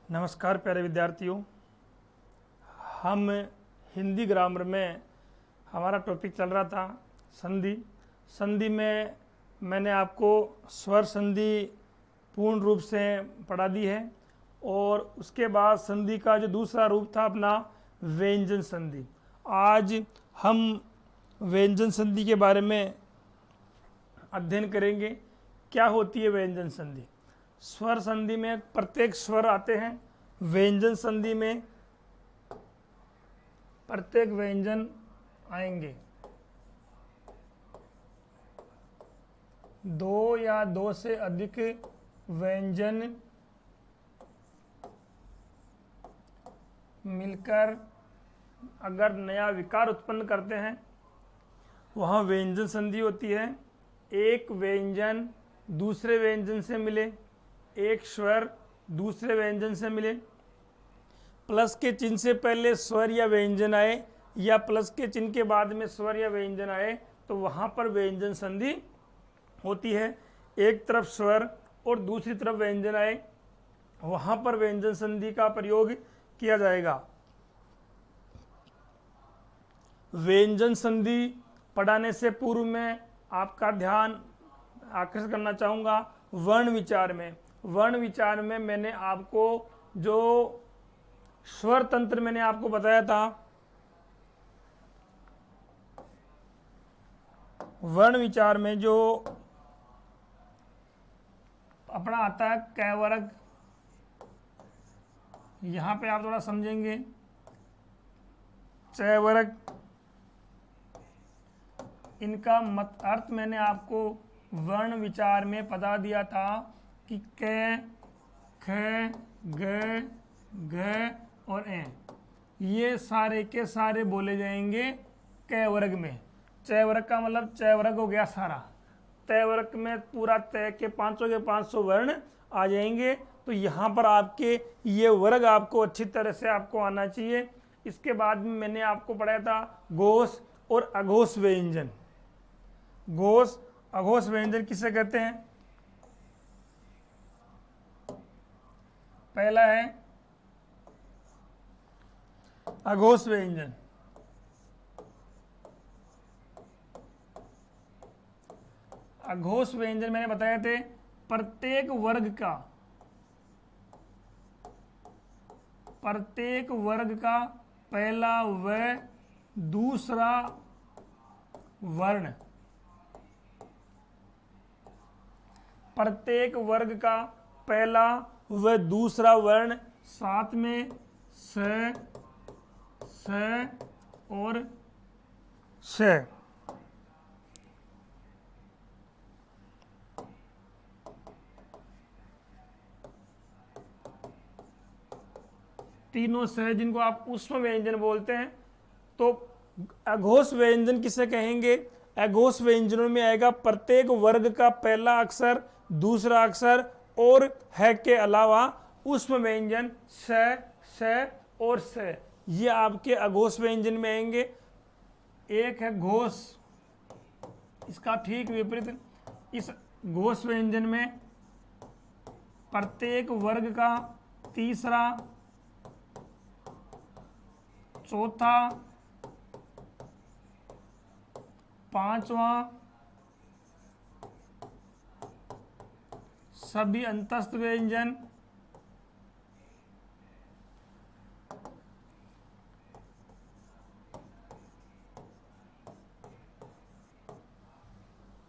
नमस्कार प्यारे विद्यार्थियों। हम हिंदी ग्रामर में हमारा टॉपिक चल रहा था संधि। संधि में मैंने आपको स्वर संधि पूर्ण रूप से पढ़ा दी है और उसके बाद संधि का जो दूसरा रूप था अपना व्यंजन संधि। आज हम व्यंजन संधि के बारे में अध्ययन करेंगे। क्या होती है व्यंजन संधि? स्वर संधि में प्रत्येक स्वर आते हैं। व्यंजन संधि में प्रत्येक व्यंजन आएंगे। दो या दो से अधिक व्यंजन मिलकर अगर नया विकार उत्पन्न करते हैं वहाँ व्यंजन संधि होती है। एक व्यंजन दूसरे व्यंजन से मिले, एक स्वर दूसरे व्यंजन से मिले, प्लस के चिन्ह से पहले स्वर या व्यंजन आए या प्लस के चिन्ह के बाद में स्वर या व्यंजन आए तो वहाँ पर व्यंजन संधि होती है। एक तरफ स्वर और दूसरी तरफ व्यंजन आए वहाँ पर व्यंजन संधि का प्रयोग किया जाएगा। व्यंजन संधि पढ़ाने से पूर्व में आपका ध्यान आकर्षित करना चाहूँगा वर्ण विचार में। वर्ण विचार में मैंने आपको जो स्वर तंत्र मैंने आपको बताया था, वर्ण विचार में जो अपना आता है कै वर्ग, यहाँ पे आप थोड़ा समझेंगे। चय वर्ग, इनका मत अर्थ मैंने आपको वर्ण विचार में बता दिया था कि कै, ख, ग, घ और ए ये सारे के सारे बोले जाएंगे कै वर्ग में। चय वर्ग का मतलब चय वर्ग हो गया सारा। तय वर्ग में पूरा तय के 500 के 500 वर्ण आ जाएंगे। तो यहाँ पर आपके ये वर्ग आपको अच्छी तरह से आपको आना चाहिए। इसके बाद में मैंने आपको पढ़ाया था घोष और अघोष व्यंजन। घोष अघोष व्यंजन किसे कहते हैं? पहला है अघोष व्यंजन। अघोष व्यंजन मैंने बताया थे प्रत्येक वर्ग का पहला व दूसरा वर्ण, प्रत्येक वर्ग का पहला व दूसरा वर्ण साथ में स और श। तीनों स जिनको आप ऊष्म व्यंजन बोलते हैं। तो अघोष व्यंजन किसे कहेंगे? अघोष व्यंजनों में आएगा प्रत्येक वर्ग का पहला अक्षर, दूसरा अक्षर और है के अलावा ऊष्म व्यंजन स और स, ये आपके अघोष व्यंजन में आएंगे। एक है घोष, इसका ठीक विपरीत। इस घोष व्यंजन में प्रत्येक वर्ग का तीसरा, चौथा, पांचवा सभी अंतस्थ व्यंजन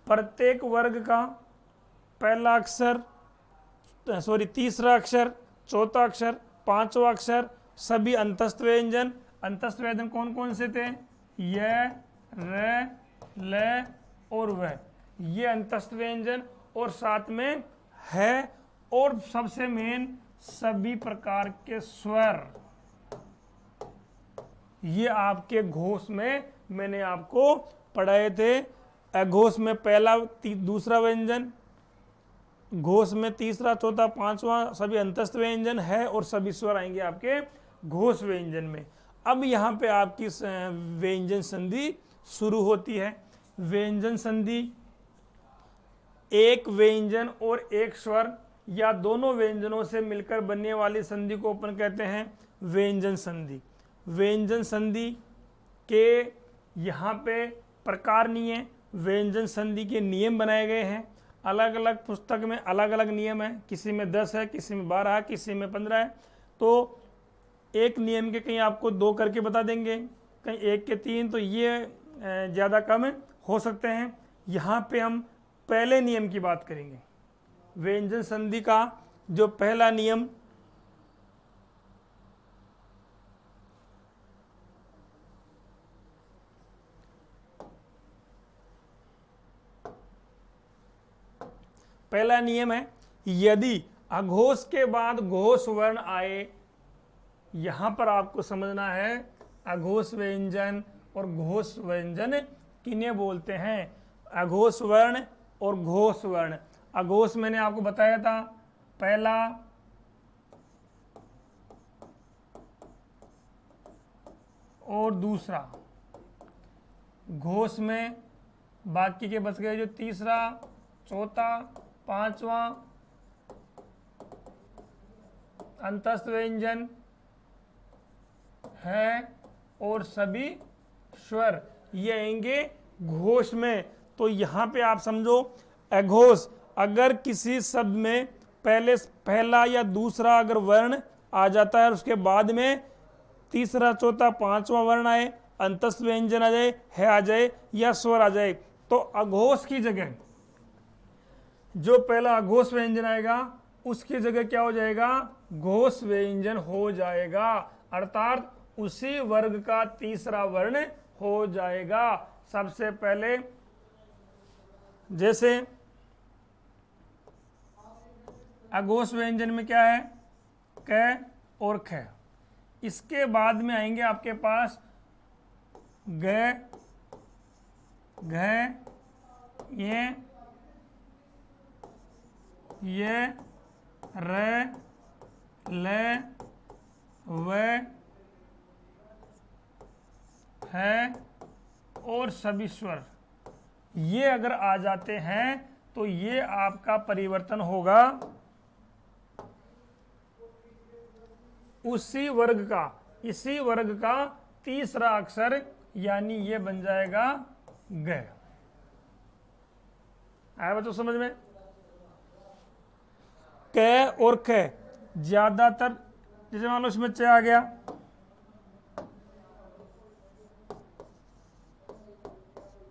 प्रत्येक वर्ग का पहला अक्षर, तीसरा अक्षर, चौथा अक्षर, पांचवा अक्षर सभी अंतस्थ व्यंजन। अंतस्थ व्यंजन कौन कौन से थे? य, र, ल और व, ये अंतस्थ व्यंजन। और साथ में है और सबसे मेन सभी प्रकार के स्वर, ये आपके घोष में मैंने आपको पढ़ाए थे। अघोष में पहला दूसरा व्यंजन, घोष में तीसरा, चौथा, पांचवा सभी अंतस्थ व्यंजन है और सभी स्वर आएंगे आपके घोष व्यंजन में। अब यहाँ पे आपकी व्यंजन संधि शुरू होती है। व्यंजन संधि एक व्यंजन और एक स्वर या दोनों व्यंजनों से मिलकर बनने वाली संधि को अपन कहते हैं व्यंजन संधि। व्यंजन संधि के यहाँ पे प्रकार नहीं है, व्यंजन संधि के नियम बनाए गए हैं। अलग अलग पुस्तक में अलग अलग नियम है, किसी में 10 है, किसी में 12 है, किसी में 15 है। तो एक नियम के कहीं आपको 2 करके बता देंगे, कहीं 1 के 3, तो ये ज़्यादा कम हो सकते हैं। यहाँ पे हम पहले नियम की बात करेंगे। व्यंजन संधि का जो पहला नियम, पहला नियम है, यदि अघोष के बाद घोष वर्ण आए, यहां पर आपको समझना है अघोष व्यंजन और घोष व्यंजन किन्हें बोलते हैं। अघोष वर्ण और घोष वर्ण। अघोष मैंने आपको बताया था, पहला और दूसरा। घोष में बाकी के बच गए जो तीसरा, चौथा, पांचवा। अंतस्थ व्यंजन है और सभी स्वर ये आएंगे घोष में। तो यहां पे आप समझो, अघोष अगर किसी शब्द में पहला या दूसरा अगर वर्ण आ जाता है, उसके बाद में तीसरा, चौथा, पांचवा वर्ण आए, अंतस्थ व्यंजन आ जाए, है आ जाए या स्वर आ जाए, तो अघोष की जगह जो पहला अघोष व्यंजन आएगा उसकी जगह क्या हो जाएगा, घोष व्यंजन हो जाएगा। अर्थात उसी वर्ग का तीसरा वर्ण हो जाएगा। सबसे पहले जैसे अघोष व्यंजन में क्या है, क और ख। इसके बाद में आएंगे आपके पास ग, घ, ये, र, ल, व, है और सभी स्वर। ये अगर आ जाते हैं तो ये आपका परिवर्तन होगा उसी वर्ग का, इसी वर्ग का तीसरा अक्षर, यानी ये बन जाएगा ग। आया बच्चों समझ में। क और ख ज्यादातर, जैसे मान लो इसमें च आ गया,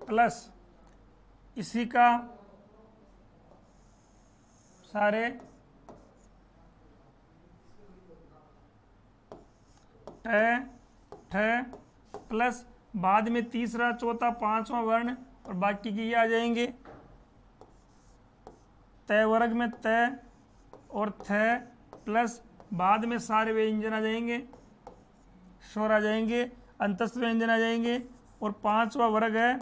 प्लस इसी का सारे ठ, प्लस बाद में तीसरा, चौथा, पांचवा वर्ण और बाकी की ये आ जाएंगे। तय वर्ग में तय और थ, प्लस बाद में सारे व्यंजन आ जाएंगे, स्वर आ जाएंगे, अंतस्थ व्यंजन आ जाएंगे, और पांचवा वर्ग है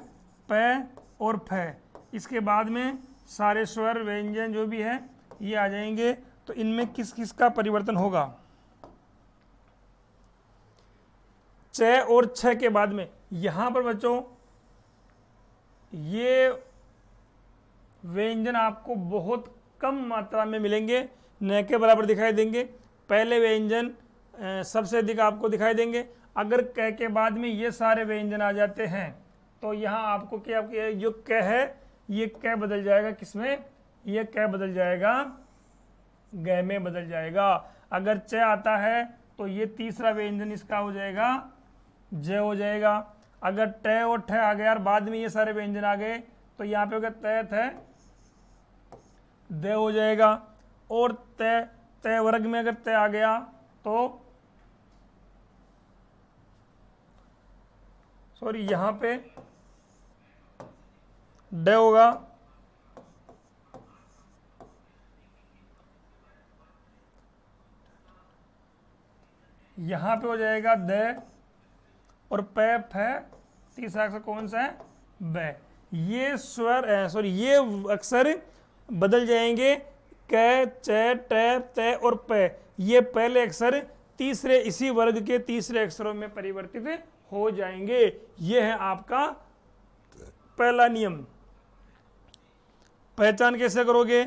प और फ। इसके बाद में सारे स्वर व्यंजन जो भी है ये आ जाएंगे। तो इनमें किस किस का परिवर्तन होगा, च और छ के बाद में। यहां पर बच्चों ये व्यंजन आपको बहुत कम मात्रा में मिलेंगे, न के बराबर दिखाई देंगे। पहले व्यंजन सबसे अधिक आपको दिखाई देंगे। अगर क के बाद में ये सारे व्यंजन आ जाते हैं तो यहाँ आपको क्या, जो क है ये क बदल जाएगा किसमें, ये क बदल जाएगा ग में बदल जाएगा। अगर च आता है तो ये तीसरा व्यंजन इसका हो जाएगा ज हो जाएगा। अगर ट और ठ आ गया और बाद में ये सारे व्यंजन आ गए तो यहाँ पे होगा त थ द हो जाएगा। और त वर्ग में अगर त आ गया तो सॉरी यहाँ पे ड होगा। यहाँ पे हो जाएगा द और प फ, तीसरा अक्षर कौन सा है, ब। ये स्वर सॉरी ये अक्षर बदल जाएंगे क, च, ट, त और प। ये पहले अक्षर तीसरे इसी वर्ग के तीसरे अक्षरों में परिवर्तित हो जाएंगे। ये है आपका पहला नियम। पहचान कैसे करोगे,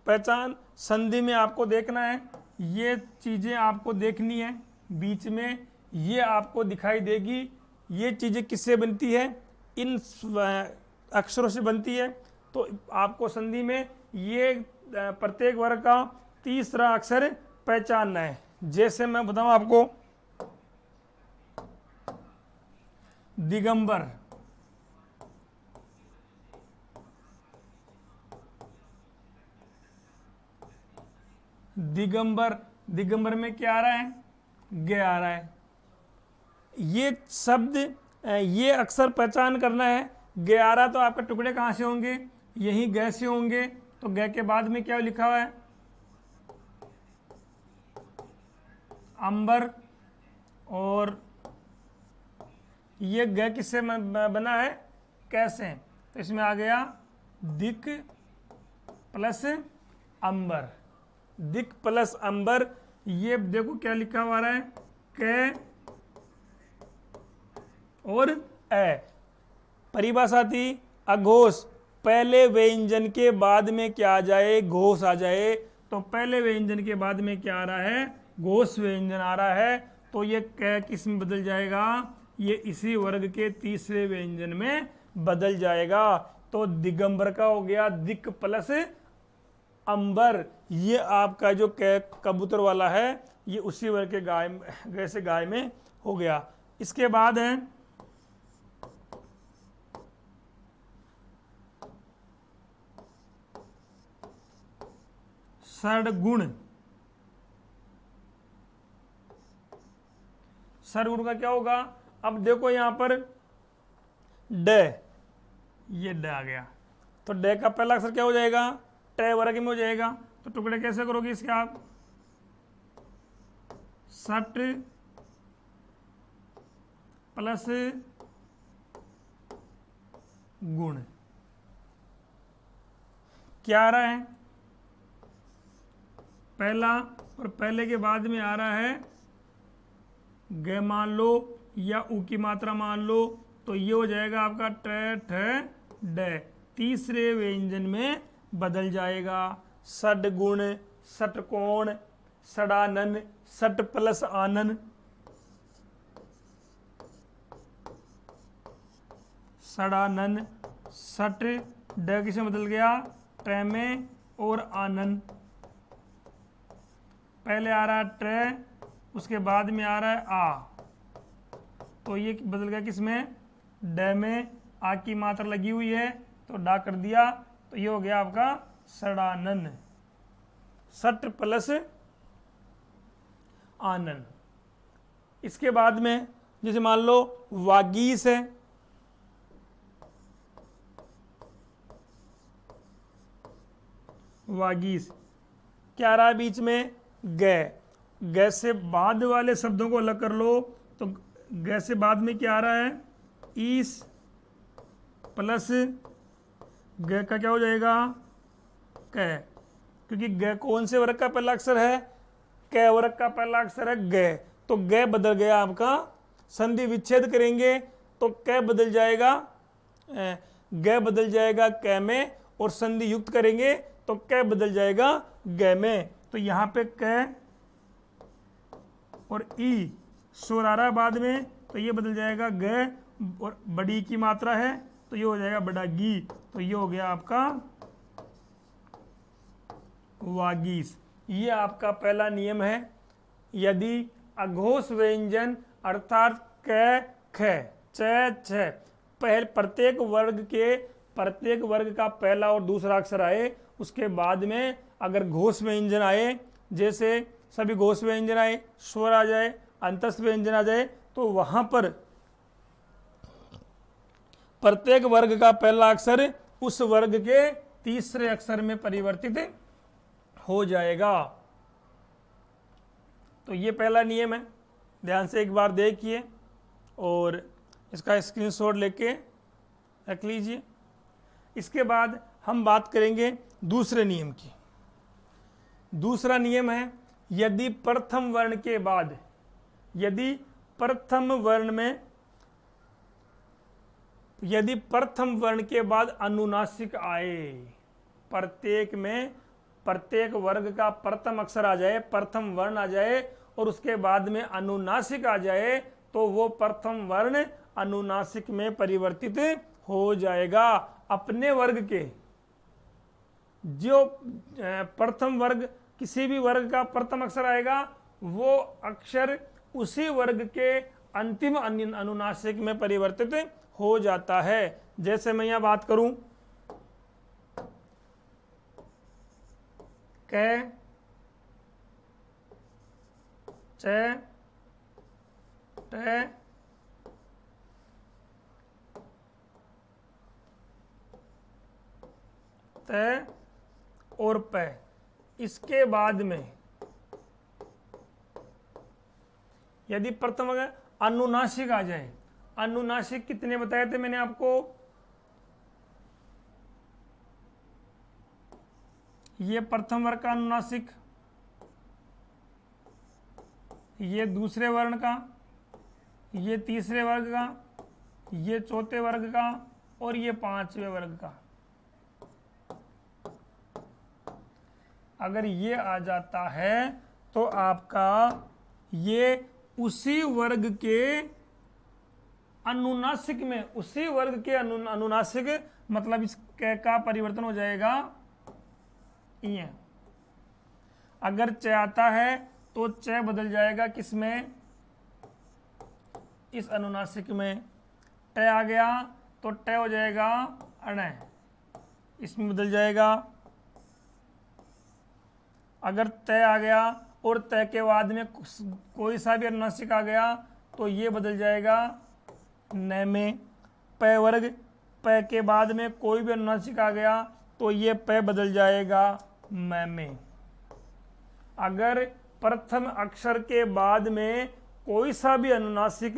पहचान संधि में आपको देखना है, ये चीज़ें आपको देखनी है, बीच में ये आपको दिखाई देगी। ये चीज़ें किससे बनती है? इन अक्षरों से बनती है। तो आपको संधि में ये प्रत्येक वर्ग का तीसरा अक्षर पहचानना है। जैसे मैं बताऊं आपको, दिगंबर, दिगंबर, दिगंबर में क्या आ रहा है? ग आ रहा है। ये शब्द, ये अक्षर पहचान करना है। ग आ रहा तो आपके टुकड़े कहाँ से होंगे? यहीं ग से होंगे। तो ग के बाद में क्या लिखा हुआ है? अंबर। और ये ग किससे बना है? कैसे? तो इसमें आ गया दिक प्लस अंबर, दिक प्लस अंबर। ये देखो क्या लिखा हुआ है? क और ए। परिभाषा थी अघोष, पहले व्यंजन के बाद में क्या आ जाए? घोष आ जाए। तो पहले व्यंजन के बाद में क्या आ रहा है? घोष व्यंजन आ रहा है। तो ये क किस में बदल जाएगा? ये इसी वर्ग के तीसरे व्यंजन में बदल जाएगा। तो दिगंबर का हो गया दिक प्लस अंबर। ये आपका जो कबूतर वाला है, ये उसी वर्ग के गाय से गाय में हो गया। इसके बाद है षडगुण। षडगुण का क्या होगा? अब देखो यहां पर ड, ये ड आ गया। तो ड का पहला अक्षर क्या हो जाएगा? ट वर्ग में हो जाएगा। तो टुकड़े कैसे करोगे इसके आप? सट प्लस गुण। क्या आ रहा है? पहला, और पहले के बाद में आ रहा है ग मान लो या उ की मात्रा मान लो। तो ये हो जाएगा आपका ट ठ ड, तीसरे व्यंजन में बदल जाएगा। षडगुण, षटकोण, षडानन, षट प्लस आनन, षडानन, षट ड किसे बदल गया? ट में और आनन। पहले आ रहा है ट, उसके बाद में आ रहा है आ। तो ये बदल गया किसमें? ड में। आ की मात्रा लगी हुई है तो डा कर दिया। तो ये हो गया आपका षडानन, षट प्लस आनन। इसके बाद में जैसे मान लो वागीश है, वागीश क्या आ रहा है बीच में? ग। ग से बाद वाले शब्दों को अलग कर लो। तो ग से बाद में क्या आ रहा है? ईस प्लस ग का क्या हो जाएगा? क। क्योंकि ग कौन से वर्ग का पहला अक्षर है? क वर्ग का पहला अक्षर है ग। तो ग बदल गया आपका। संधि विच्छेद करेंगे तो क बदल जाएगा, ग बदल जाएगा क में, और संधि युक्त करेंगे तो क बदल जाएगा ग में। तो यहाँ पे क और ई स्वर आ रहा है बाद में, तो ये बदल जाएगा ग, और बड़ी की मात्रा है तो ये हो जाएगा बड़ा गी। तो ये हो गया आपका वागीश। ये आपका पहला नियम है। यदि अघोष व्यंजन अर्थात क ख च छ प्रत्येक वर्ग का पहला और दूसरा अक्षर आए, उसके बाद में अगर घोष व्यंजन आए, जैसे सभी घोष व्यंजन आए, स्वर आ जाए, अंतस्थ व्यंजन आ जाए, तो वहां पर प्रत्येक वर्ग का पहला अक्षर उस वर्ग के तीसरे अक्षर में परिवर्तित हो जाएगा। तो ये पहला नियम है, ध्यान से एक बार देखिए और इसका स्क्रीनशॉट लेके रख लीजिए। इसके बाद हम बात करेंगे दूसरे नियम की। दूसरा नियम है, यदि प्रथम वर्ण के बाद अनुनासिक आए, प्रत्येक में प्रत्येक वर्ग का प्रथम अक्षर आ जाए, प्रथम वर्ण आ जाए और उसके बाद में अनुनासिक आ जाए तो वो प्रथम वर्ण अनुनासिक में परिवर्तित हो जाएगा। अपने वर्ग के जो प्रथम वर्ग, किसी भी वर्ग का प्रथम अक्षर आएगा वो अक्षर उसी वर्ग के अंतिम अनुनासिक में परिवर्तित हो जाता है। जैसे मैं यहां बात करूं क, च, ट, त और प, इसके बाद में यदि प्रथम अनुनासिक आ जाए, अनुनासिक कितने बताए थे मैंने आपको, ये प्रथम वर्ग का अनुनासिक, ये दूसरे वर्ण का, ये तीसरे वर्ग का, ये चौथे वर्ग का और ये पांचवें वर्ग का। अगर ये आ जाता है तो आपका ये उसी वर्ग के अनुनासिक में, उसी वर्ग के अनुनासिक मतलब इस का परिवर्तन हो जाएगा ये। अगर च आता है तो च बदल जाएगा किसमें, इस अनुनासिक में। ट आ गया तो ट हो जाएगा अण, इसमें बदल जाएगा। अगर तय आ गया और तय के बाद में कोई सा भी अनुनासिक आ गया तो ये बदल जाएगा न में। प वर्ग, प के बाद में कोई भी अनुनासिक आ गया तो ये प बदल जाएगा म में। अगर प्रथम अक्षर के बाद में कोई सा भी अनुनासिक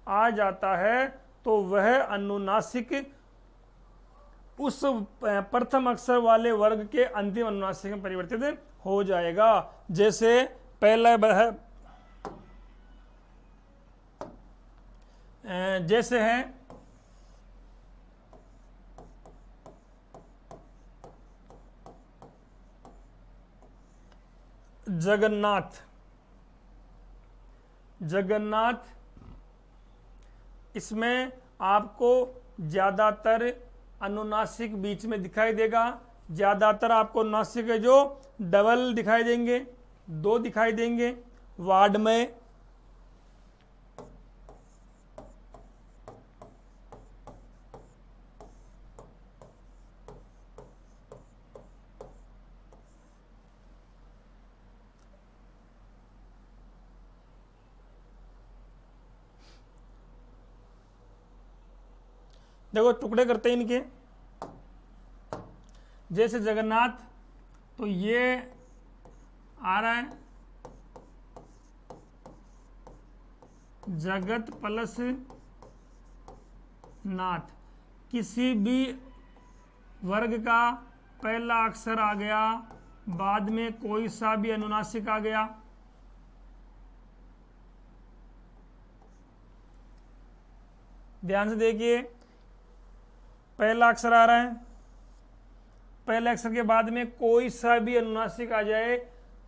आ जाता है तो वह अनुनासिक उस प्रथम अक्षर वाले वर्ग के अंतिम अनुनासिक में परिवर्तित हो जाएगा। जैसे पहला है, जैसे है जगन्नाथ, जगन्नाथ, इसमें आपको ज्यादातर अनुनासिक बीच में दिखाई देगा। ज्यादातर आपको नासिक जो डबल दिखाई देंगे, दो दिखाई देंगे। वार्ड में देखो टुकड़े करते हैं इनके। जैसे जगन्नाथ तो ये आ रहा है जगत प्लस नाथ। किसी भी वर्ग का पहला अक्षर आ गया, बाद में कोई सा भी अनुनासिक आ गया, ध्यान से देखिए। पहला अक्षर आ रहा है, पहले अक्षर के बाद में कोई सा भी अनुनासिक आ जाए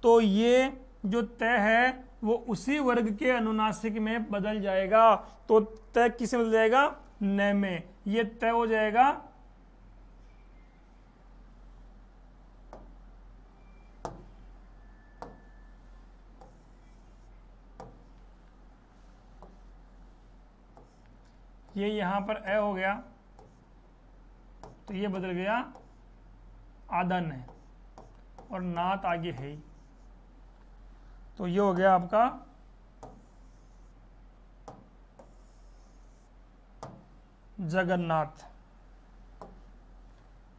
तो ये जो तय है वो उसी वर्ग के अनुनासिक में बदल जाएगा। तो तय किसमें बदल जाएगा, न में। ये तय हो जाएगा ये यहां पर ए हो गया तो ये बदल गया आदन है और नात आगे है ही। तो ये हो गया आपका जगन्नाथ।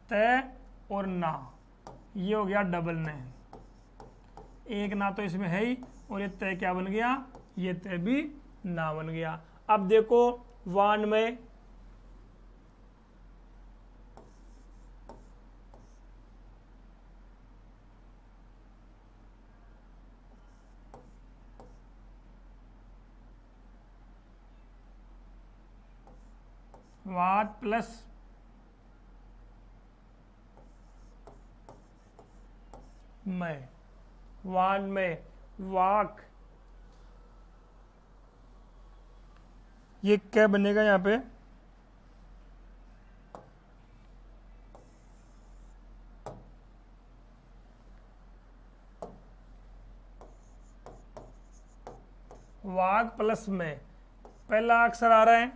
तय और ना, ये हो गया डबल ने। एक ना तो इसमें है ही और ये तय क्या बन गया, ये तय भी ना बन गया। अब देखो वान में वाट प्लस मैं, वाङ्मय, वाक, ये क्या बनेगा यहाँ पे, वाक प्लस में, पहला अक्षर आ रहा है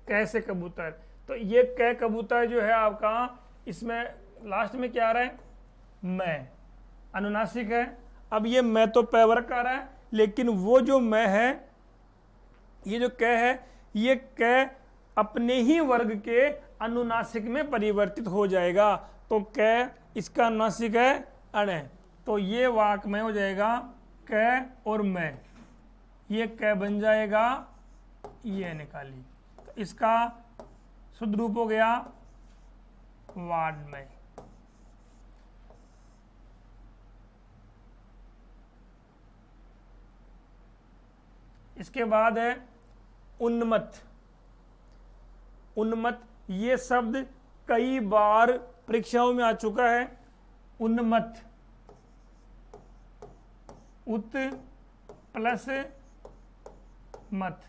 कैसे कबूतर, तो ये कै कबूतर जो है आपका, इसमें लास्ट में क्या आ रहा है, मैं, अनुनासिक है। अब ये मैं तो पैवर्ग आ रहा है, लेकिन वो जो मैं है, ये जो कै है, ये कै अपने ही वर्ग के अनुनासिक में परिवर्तित हो जाएगा, तो कै इसका अनुनासिक है अण, तो ये वाक में हो जाएगा कै और मैं, ये कै बन जाएगा, ये निकाली, तो इसका शुद्ध रूप हो गया वाङ्मय। इसके बाद है उन्मत्त। उन्मत्त ये शब्द कई बार परीक्षाओं में आ चुका है। उन्मत्त, उत प्लस मत,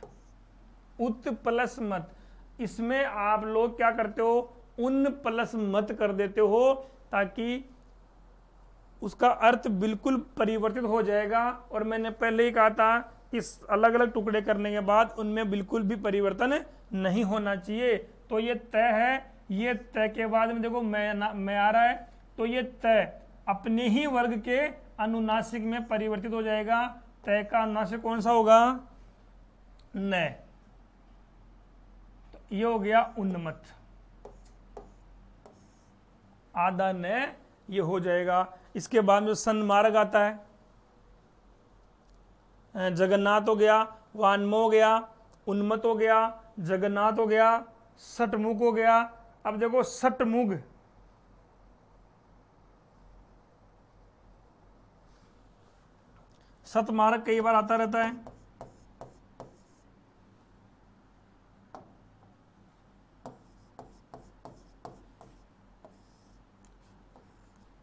उत प्लस मत, इसमें आप लोग क्या करते हो, उन प्लस मत कर देते हो, ताकि उसका अर्थ बिल्कुल परिवर्तित हो जाएगा। और मैंने पहले ही कहा था कि अलग अलग टुकड़े करने के बाद उनमें बिल्कुल भी परिवर्तन नहीं होना चाहिए। तो ये तय है, ये तय के बाद में देखो मैं आ रहा है, तो ये तय अपने ही वर्ग के अनुनासिक में परिवर्तित हो जाएगा। तय का अनुनासिक कौन सा होगा, न, तो ये हो गया उन्मत्त, आधा न ये हो जाएगा। इसके बाद में सन्मार्ग आता है, जगन्नाथ हो गया, वान्मो हो गया, उन्मत्त हो गया, जगन्नाथ हो गया, सटमुख हो गया। अब देखो सटमुख, सतमार्ग कई बार आता रहता है,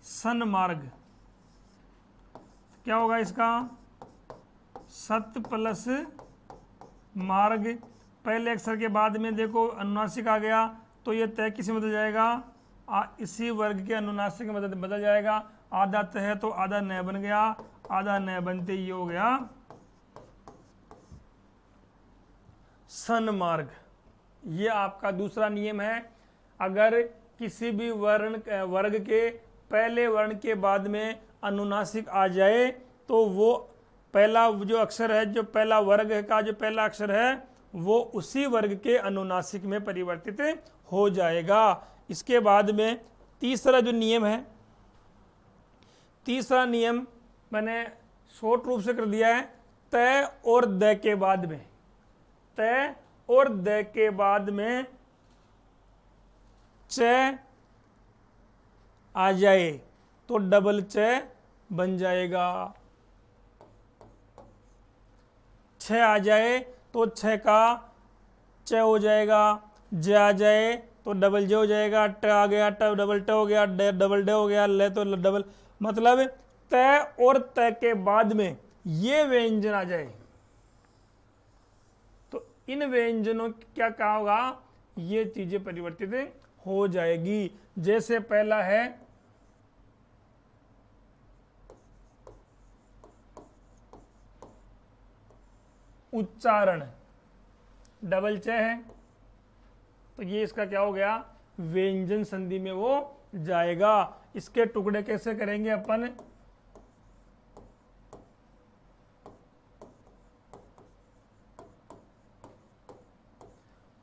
सन्मार्ग क्या होगा इसका, सत प्लस मार्ग, पहले अक्षर के बाद में देखो अनुनासिक आ गया, तो ये तय किस में बदल जाएगा, इसी वर्ग के अनुनासिक में बदल जाएगा। आधा तय है तो आधा न बन गया, आधा न बनते ये हो गया सन्मार्ग। ये आपका दूसरा नियम है। अगर किसी भी वर्ग के पहले वर्ण के बाद में अनुनासिक आ जाए, तो वो पहला जो अक्षर है, जो पहला वर्ग का जो पहला अक्षर है, वो उसी वर्ग के अनुनासिक में परिवर्तित हो जाएगा। इसके बाद में तीसरा जो नियम है, तीसरा नियम मैंने शॉर्ट रूप से कर दिया है, तय और द के बाद में, तय और द के बाद में च आ जाए तो डबल च बन जाएगा। छ आ जाए तो छ का च हो जाएगा, ज आ जाए तो डबल ज हो जाएगा, ट आ गया ट डबल ट हो गया, डबल ड हो गया, ल तो डबल, मतलब तय और तय के बाद में ये व्यंजन आ जाए तो इन व्यंजनों क्या कहा होगा, ये चीजें परिवर्तित हो जाएगी। जैसे पहला है उच्चारण, डबल च है तो ये इसका क्या हो गया, व्यंजन संधि में वो जाएगा। इसके टुकड़े कैसे करेंगे अपन,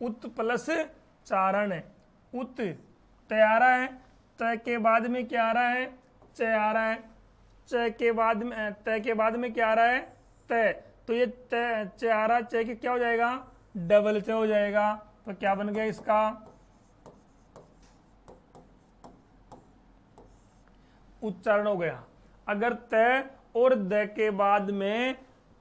उत प्लस चारण, उत तय आ रहा है, तय के बाद में क्या आ रहा है, च आ रहा है, च के बाद में तय के बाद में क्या आ रहा है, तय, तो ये तय च आ रहा है, च के क्या हो जाएगा, डबल च हो जाएगा। तो क्या बन गया इसका, उच्चारण हो गया। अगर तय और द के बाद में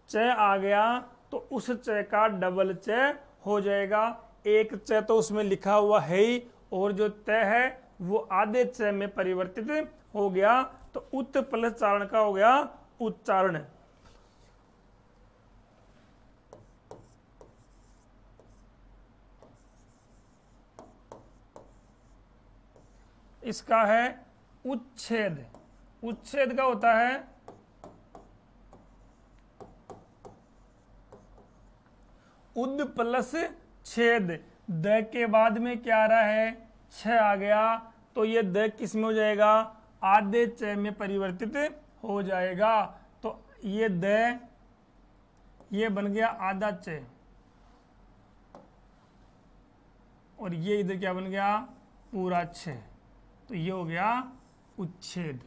च आ गया तो उस च का डबल च हो जाएगा। एक च तो उसमें लिखा हुआ है ही, और जो तय है वो आधे च में परिवर्तित हो गया। तो उत प्लस चारण का हो गया उच्चारण। इसका है उच्छेद। उच्छेद का होता है उद प्लस छेद। द के बाद में क्या आ रहा है, छ आ गया, तो ये द किस में हो जाएगा, आधे च में परिवर्तित हो जाएगा। तो ये द ये बन गया आधा च, और ये इधर क्या बन गया, पूरा छ। तो ये हो गया उच्छेद।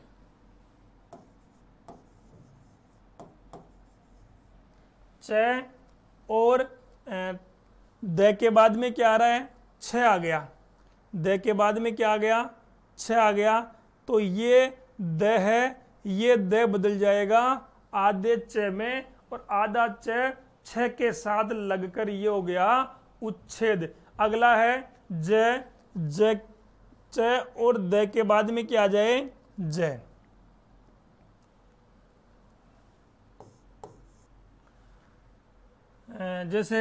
च और द के बाद में क्या आ रहा है, छ आ गया। द के बाद में क्या आ गया, छ आ गया। तो ये द है, ये द बदल जाएगा आधे च में, और आधा च छ के साथ लगकर ये हो गया उच्छेद। अगला है ज। ज च और द के बाद में क्या आ जाए, ज। जैसे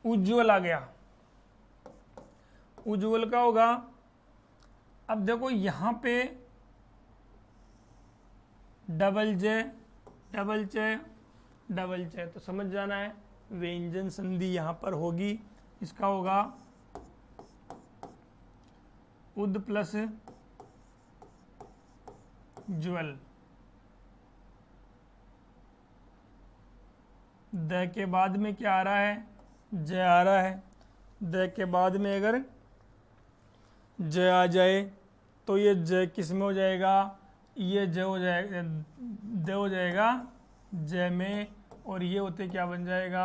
उज्ज्वल आ गया, उज्ज्वल का होगा, अब देखो यहां पे डबल जे डबल चे डबल चे, तो समझ जाना है व्यंजन संधि यहां पर होगी। इसका होगा उद प्लस ज्वल। द के बाद में क्या आ रहा है, ज आ रहा है। द के बाद में अगर ज आ जाए तो ये ज किस में हो जाएगा, ये ज हो जाएगा, द हो जाएगा ज में, और ये होते क्या बन जाएगा,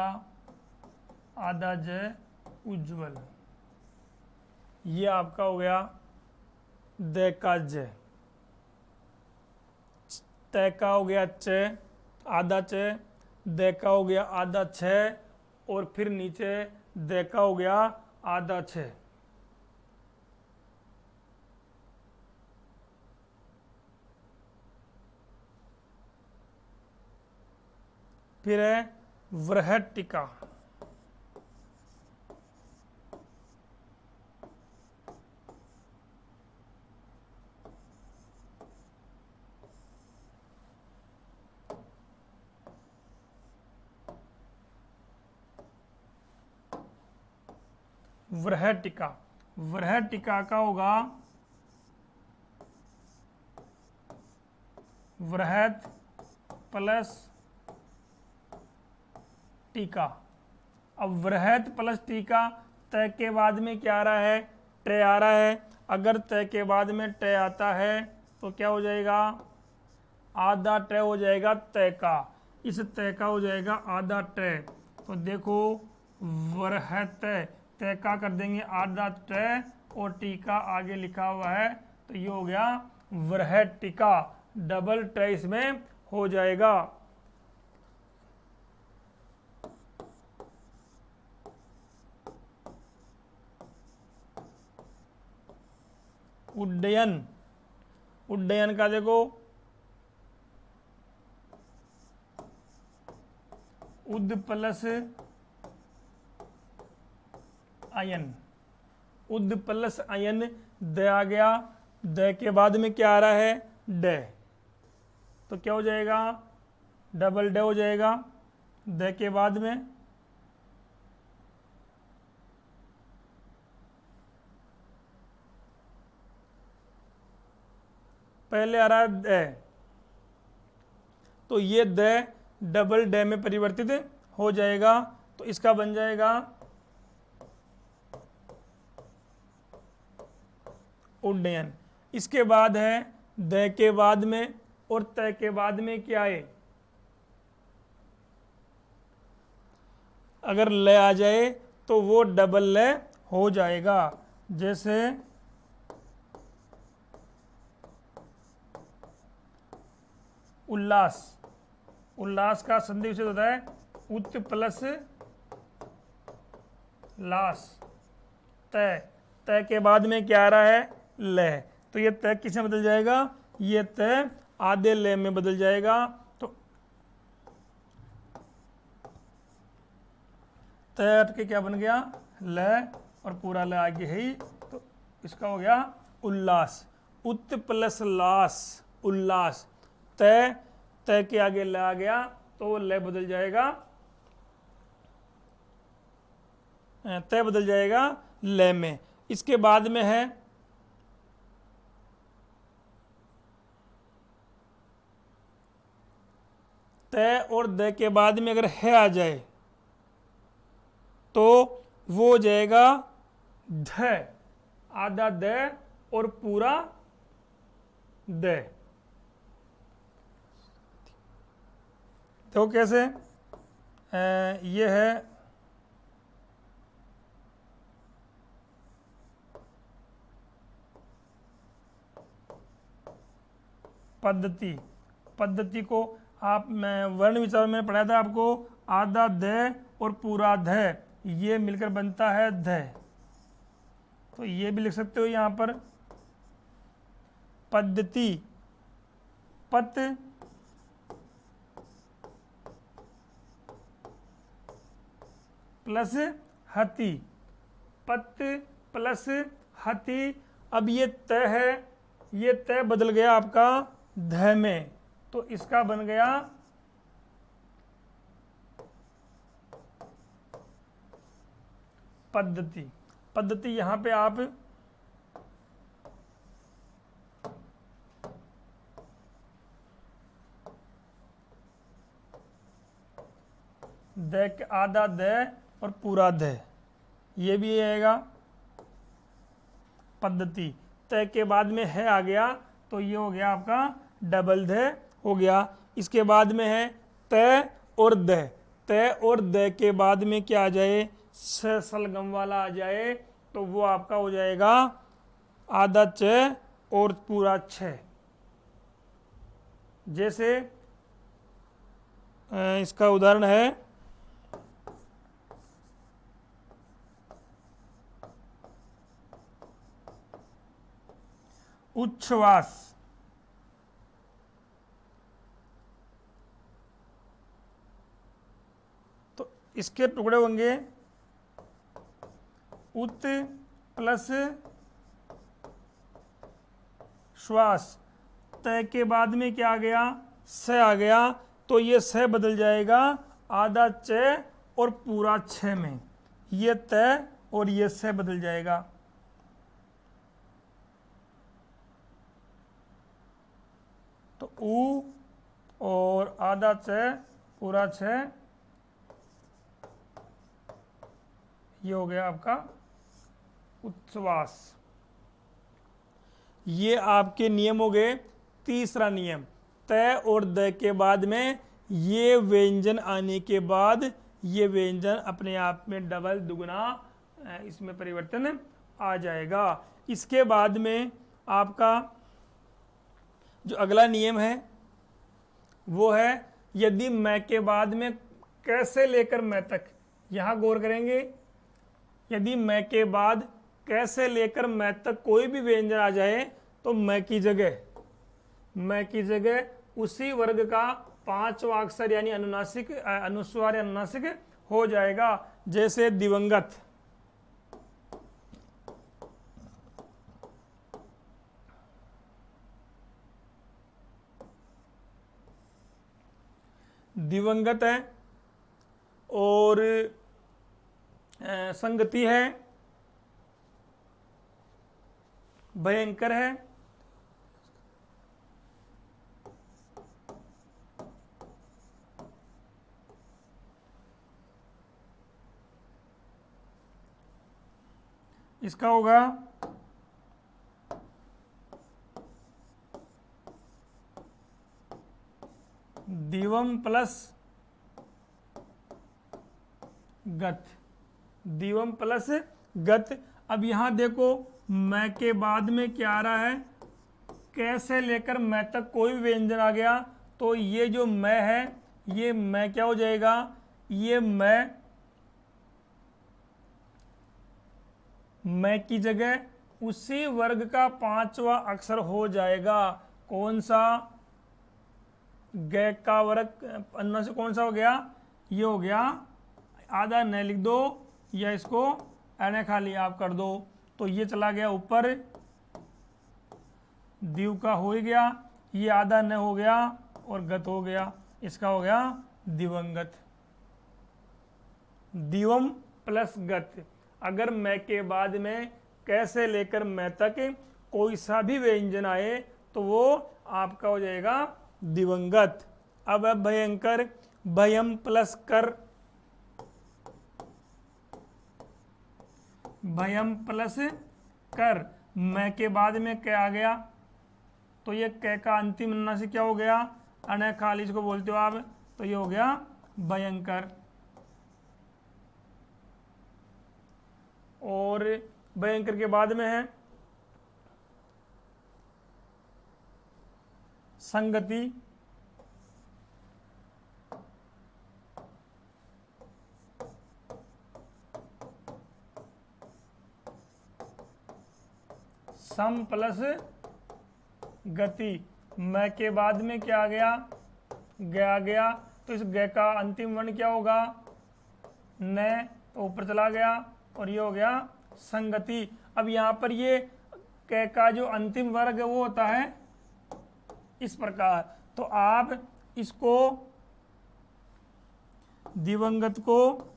आधा ज उज्ज्वल। ये आपका हो गया द का ज। त का हो गया च, आधा च। द का हो गया आधा छ, और फिर नीचे द का हो गया आधा छ। फिर है वृहट्टिका। वृहट्टिका, वृहट्टिका का होगा वृहत प्लस टीका। अब वृहत प्लस टीका, त के बाद में क्या आ रहा है, ट आ रहा है। अगर त के बाद में ट आता है तो क्या हो जाएगा, आधा ट हो जाएगा त का। इस त का हो जाएगा आधा ट। तो देखो वृहत त का कर देंगे आधा ट, और टीका आगे लिखा हुआ है, तो ये हो गया वृहट्टिका। डबल ट इसमें हो जाएगा। उड्डयन, उड्डयन का देखो उद plus Ayan. Ud plus Ayan, the आ गया। द के बाद में क्या आ रहा है, ड। तो क्या हो जाएगा, डबल ड हो जाएगा। द के बाद में पहले आ रहा है द, तो ये द डबल ड में परिवर्तित हो जाएगा। तो इसका बन जाएगा उड्डयन। इसके बाद है द के बाद में और त के बाद में क्या है, अगर ल आ जाए तो वो डबल ल हो जाएगा। जैसे उल्लास, उल्लास का संधि विच्छेद होता है उत प्लस लास। त तय के बाद में क्या आ रहा है, ल, तो ये तय किसमें बदल जाएगा, ये तय आधे ले में बदल जाएगा। तो तय हट के क्या बन गया, ल, और पूरा ल आगे है ही, तो इसका हो गया उल्लास। उत प्लस लास, उल्लास। तय, तय के आगे ल आ गया तो ल बदल जाएगा, तय बदल जाएगा ल में। इसके बाद में है तय और द के बाद में अगर है आ जाए तो वो हो जाएगा ध, आधा द और पूरा द। तो कैसे, ये है पद्धति। पद्धति को आप, मैं वर्ण विचार में पढ़ाया था आपको, आधा ध और पूरा ध ये मिलकर बनता है ध। तो ये भी लिख सकते हो यहां पर पद्धति, पत प्लस हति, पत प्लस हति। अब ये तय है, ये तय बदल गया आपका ध में, तो इसका बन गया पद्धति। पद्धति यहां पे आप द, आधा द और पूरा ध, ये भी आएगा पद्धति। तय के बाद में है आ गया तो ये हो गया आपका डबल ध हो गया। इसके बाद में है तय और द, तय और द के बाद में क्या आ जाए, सलगम वाला आ जाए तो वो आपका हो जाएगा आधा च और पूरा छ। जैसे इसका उदाहरण है उच्छ्वास। तो इसके टुकड़े होंगे उत प्लस श्वास, तय के बाद में क्या आ गया, स आ गया, तो ये स बदल जाएगा आधा च और पूरा छ में, ये तय और ये स बदल जाएगा। तो ऊ और आधा च पूरा छ, ये हो गया आपका उच्छ्वास। ये आपके नियम हो गए। तीसरा नियम, तय और द के बाद में ये व्यंजन आने के बाद ये व्यंजन अपने आप में डबल दुगना इसमें परिवर्तन आ जाएगा। इसके बाद में आपका जो अगला नियम है वो है यदि मैं के बाद में कैसे लेकर मैं तक, यहां गौर करेंगे, यदि मैं के बाद कैसे लेकर मैं तक कोई भी व्यंजन आ जाए तो मैं की जगह उसी वर्ग का पांचवा अक्षर यानी अनुनासिक, अनुस्वार या अनुनासिक हो जाएगा। जैसे दिवंगत, दिवंगत है और संगति है, भयंकर है, इसका होगा दिवम प्लस गत, दिवम प्लस गत। अब यहां देखो मैं के बाद में क्या आ रहा है, कैसे लेकर मैं तक कोई भी व्यंजन आ गया तो ये जो मैं है ये मैं क्या हो जाएगा, ये मैं मैं की जगह उसी वर्ग का 5वां अक्षर हो जाएगा। कौन सा? ग का वर्ग अन्ना से कौन सा हो गया? ये हो गया। आधा न लिख दो या इसको एने खाली आप कर दो, तो ये चला गया ऊपर, दीव का हो ही गया, ये आधा न हो गया और गत हो गया, इसका हो गया दिवंगत। दिवम प्लस गत। अगर मैं के बाद में कैसे लेकर मैं तक कोई सा भी व्यंजन आए तो वो आपका हो जाएगा दिवंगत। अब है भयंकर। भयम प्लस कर, भयम प्लस कर। मैं के बाद में क्या आ गया? तो ये क का अंतिम अनुनासिक क्या हो गया? अने खाली इसको बोलते हो आप, तो ये हो गया भयंकर। और भयंकर के बाद में है संगति। सम प्लस गति। मैं के बाद में क्या आ गया? ग आ गया, तो इस ग का अंतिम वर्ण क्या होगा? न, तो ऊपर चला गया और ये हो गया संगति। अब यहाँ पर ये क का जो अंतिम वर्ग है वो होता है इस प्रकार। तो आप इसको दिवंगत को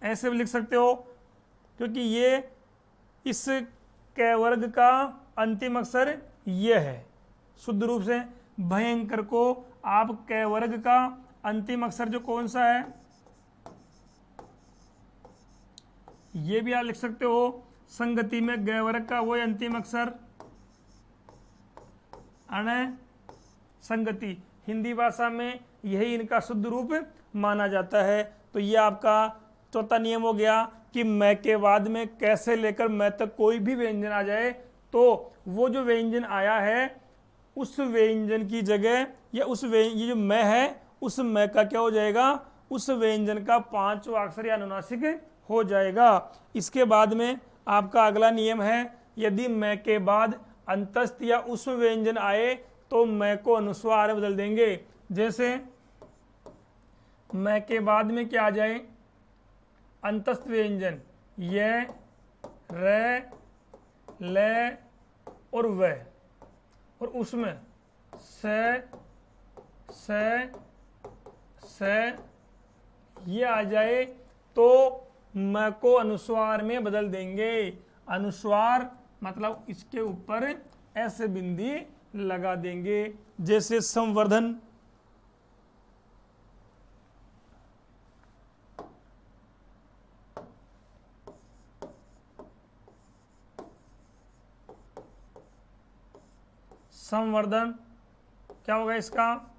ऐसे भी लिख सकते हो, क्योंकि ये इस क वर्ग का अंतिम अक्षर ये है। शुद्ध रूप से भयंकर को आप क वर्ग का अंतिम अक्षर जो कौन सा है ये भी आप लिख सकते हो। संगति में ग वर्ग का वो अंतिम अक्षर अण संगति। हिंदी भाषा में यही इनका शुद्ध रूप माना जाता है। तो ये आपका चौथा नियम हो गया कि मैं के बाद में कैसे लेकर मैं तक कोई भी व्यंजन आ जाए तो वो जो व्यंजन आया है उस व्यंजन की जगह या ये जो मैं है उस मैं का क्या हो जाएगा? उस व्यंजन का 5वां अक्षर या अनुनासिक हो जाएगा। इसके बाद में आपका अगला नियम है, यदि मैं के बाद अंतस्थ या उस व्यंजन आए तो मैं को अनुस्वार बदल देंगे। जैसे मैं के बाद में क्या आ जाए? अंतस्थ व्यंजन ये, रे, ले और व, और उसमें से ये आ जाए तो म को अनुस्वार में बदल देंगे। अनुस्वार मतलब इसके ऊपर ऐसे बिंदी लगा देंगे। जैसे संवर्धन, संवर्धन क्या होगा इसका?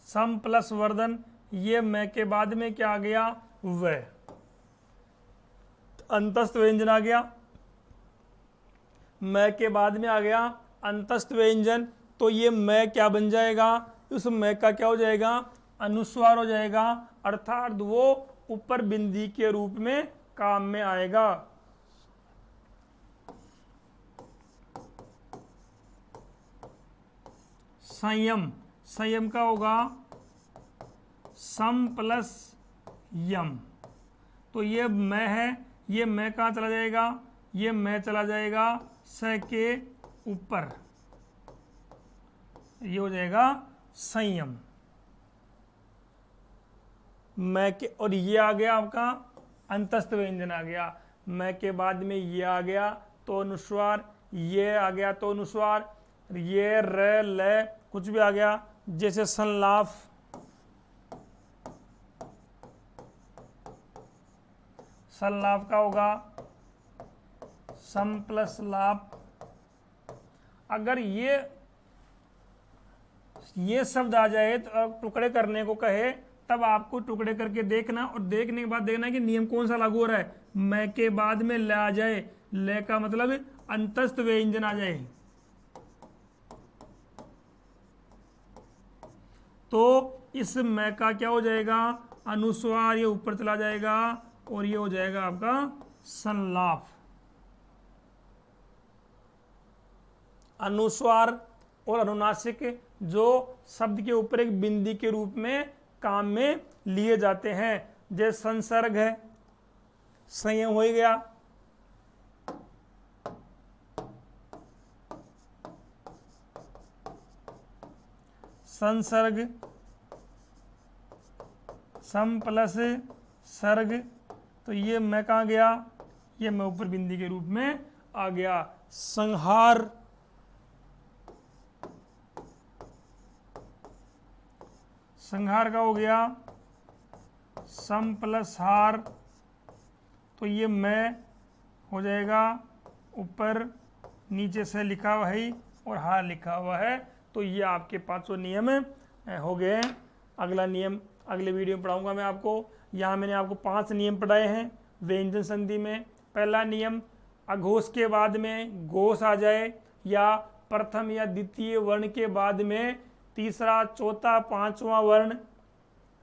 सम प्लस वर्धन। ये मैं के बाद में क्या आ गया? व। अंतस्थ व्यंजन आ गया, मैं के बाद में आ गया अंतस्थ व्यंजन, तो ये मैं क्या बन जाएगा? उस मैं का क्या हो जाएगा? अनुस्वार हो जाएगा, अर्थात वो ऊपर बिंदी के रूप में काम में आएगा। संयम, संयम का होगा सम प्लस यम। तो ये मैं है, ये मैं कहाँ चला जाएगा? ये मैं चला जाएगा स के ऊपर, ये हो जाएगा संयम। मैं के, और ये आ गया आपका अंतस्थ व्यंजन आ गया। मैं के बाद में ये आ गया तो अनुस्वार, ये आ गया तो अनुस्वार, ये र ल कुछ भी आ गया। जैसे संलाप, संलाप का होगा सम प्लस लाप। अगर ये शब्द आ जाए तो टुकड़े करने को कहे तब आपको टुकड़े करके देखना और देखने के बाद देखना कि नियम कौन सा लागू हो रहा है। मैं के बाद में ल आ जाए, ले का मतलब अंतस्थ व्यंजन आ जाए, तो इस मैं का क्या हो जाएगा, अनुस्वार ये ऊपर चला जाएगा और ये हो जाएगा आपका संलाप। अनुस्वार और अनुनासिक जो शब्द के ऊपर एक बिंदी के रूप में काम में लिए जाते हैं, जैसे संसर्ग है, संयम हो गया, संसर्ग, सम प्लस सर्ग, तो ये मैं कहाँ गया, ये मैं ऊपर बिंदी के रूप में आ गया। संहार, संहार का हो गया सम प्लस हार, तो ये मैं हो जाएगा ऊपर नीचे से लिखा हुआ है और हार लिखा हुआ है। तो ये आपके 500 नियम हो गए हैं। अगला नियम अगले वीडियो में पढ़ाऊंगा मैं आपको। यहाँ मैंने आपको 5 नियम पढ़ाए हैं व्यंजन संधि में। पहला नियम, अघोष के बाद में घोष आ जाए या प्रथम या द्वितीय वर्ण के बाद में तीसरा, चौथा, पांचवा वर्ण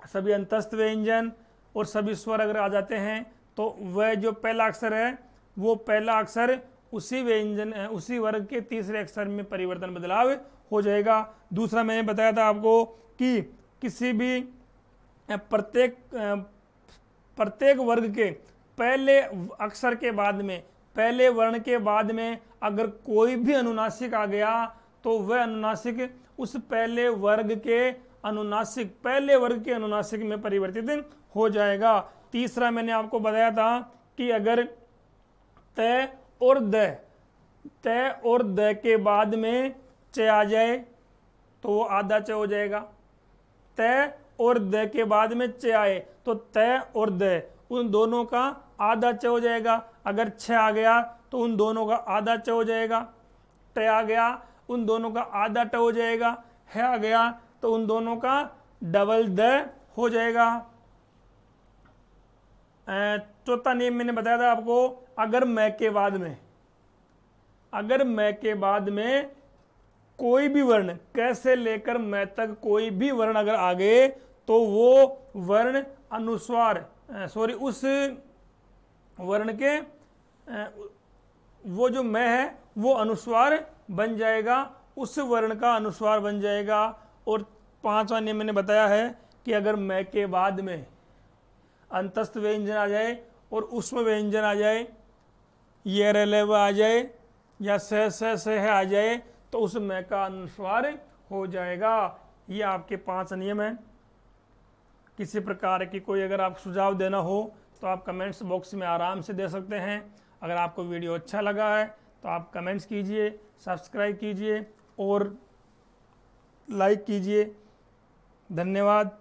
सभी अंतस्थ व्यंजन और सभी स्वर अगर आ जाते हैं तो वह जो पहला अक्षर है वो पहला अक्षर उसी व्यंजन उसी वर्ग के तीसरे अक्षर में परिवर्तन बदलाव हो जाएगा। दूसरा मैंने बताया था आपको कि किसी भी प्रत्येक वर्ग के पहले अक्षर के बाद में, पहले वर्ण के बाद में अगर कोई भी अनुनासिक आ गया तो वह अनुनासिक उस पहले वर्ग के अनुनासिक में परिवर्तित हो जाएगा। तीसरा मैंने आपको बताया था कि अगर तय और द के बाद में च आ जाए तो वो आधा च हो जाएगा। तय और द के बाद में च आए तो तय और द उन दोनों का आधा च हो जाएगा। अगर छ आ गया तो उन दोनों का आधा च हो जाएगा। ट आ गया उन दोनों का आधा ट हो जाएगा। है आ गया तो उन दोनों का डबल द हो जाएगा। चौथा नियम मैंने बताया था आपको, अगर मैं के बाद में कोई भी वर्ण कैसे लेकर मैं तक कोई भी वर्ण अगर आ गए तो वो वर्ण अनुस्वार उस वर्ण के वो जो मैं है वो अनुस्वार बन जाएगा, उस वर्ण का अनुस्वार बन जाएगा। और पांचवा नियम मैंने बताया है कि अगर मैं के बाद में अंतस्थ व्यंजन आ जाए और उसमें व्यंजन आ जाए, ये रेलेव आ जाए या से आ जाए तो उस मैं का अनुस्वार हो जाएगा। ये आपके 5 नियम हैं। किसी प्रकार की कोई अगर आप सुझाव देना हो तो आप कमेंट्स बॉक्स में आराम से दे सकते हैं। अगर आपको वीडियो अच्छा लगा है तो आप कमेंट्स कीजिए, सब्सक्राइब कीजिए और लाइक कीजिए। धन्यवाद।